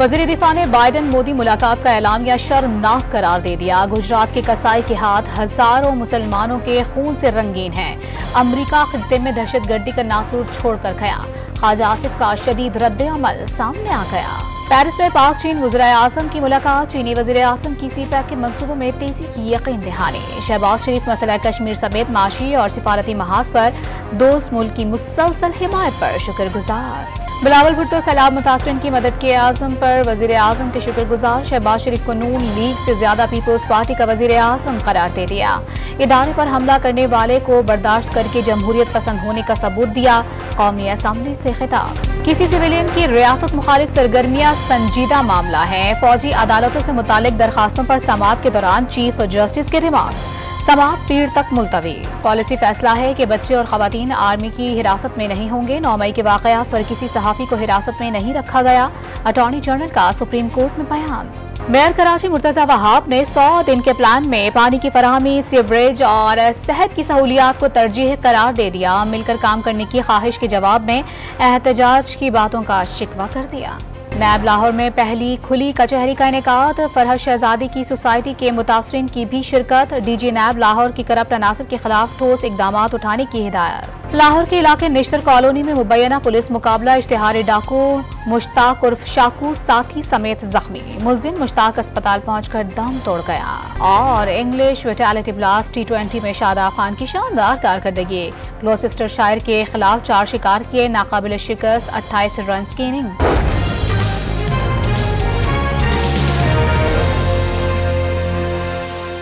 वज़ीर दिफा ने बाइडन मोदी मुलाकात का ऐलानिया शर्मनाक करार दे दिया। गुजरात के कसाई के हाथ हजारों मुसलमानों के खून से रंगीन हैं। अमरीका खित्ते में दहशतगर्दी का नासूर छोड़कर गया। ख्वाजा आसिफ का शदीद रद्द अमल सामने आ गया। पेरिस में पाक चीन वज़ीर-ए-आज़म की मुलाकात। चीनी वज़ीर-ए-आज़म की सी-पैक के मंसूबों में तेजी की यकीन दहानी। शहबाज शरीफ मसला कश्मीर समेत माशी और सिफारती महाज पर दोस्त मुल्क की मुसलसल हिमायत पर शुक्रगुजार। बिलावल भुट्टो सैलाब मुतासरीन की मदद के आज़म पर वज़ीर-ए-आज़म के शुक्रगुजार। शहबाज शरीफ को नून लीग से ज्यादा पीपल्स पार्टी का वज़ीर-ए-आज़म करार दे दिया। इदारे पर हमला करने वाले को बर्दाश्त करके जमहूरियत पसंद होने का सबूत दिया। कौमी असम्बली से खिताब। किसी सिविलियन की रियासत मुखालिफ सरगर्मियां संजीदा मामला है। फौजी अदालतों से मुतालिक दरखास्तों पर समाअत के दौरान चीफ जस्टिस के रिमार्क्स। समाअत पीर तक मुलतवी। पॉलिसी फैसला है कि बच्चे और खवातीन आर्मी की हिरासत में नहीं होंगे। 9 मई के वाकयात पर किसी सहाफी को हिरासत में नहीं रखा गया। अटॉर्नी जनरल का सुप्रीम कोर्ट में बयान। मेयर कराची मुर्तजा वहाब ने 100 दिन के प्लान में पानी की फराहमी, सीवरेज और सेहत की सहूलियात को तरजीह करार दे दिया। मिलकर काम करने की ख्वाहिश के जवाब में एहतजाज की बातों का शिकवा कर दिया। नैब लाहौर में पहली खुली कचहरी का इनेकाद। फरहत शहजादी की सोसाइटी के मुतासरीन की भी शिरकत। डीजी नैब लाहौर की करप्ट अनासर के खिलाफ ठोस इकदाम उठाने की हिदायत। लाहौर के इलाके निश्तर कॉलोनी में मुबैना पुलिस मुकाबला। इश्तिहारी डाकू मुश्ताक उर्फ शाकू साथी समेत जख्मी। मुलजिम मुश्ताक अस्पताल पहुंचकर दम तोड़ गया। और इंग्लिश विटालिटी ब्लास्ट T20 में शादाब खान की शानदार कारकर्दगी। ग्लॉसेस्टर शायर के खिलाफ 4 शिकार किए। नाकाबिल शिकस्त 28 रन की इनिंग।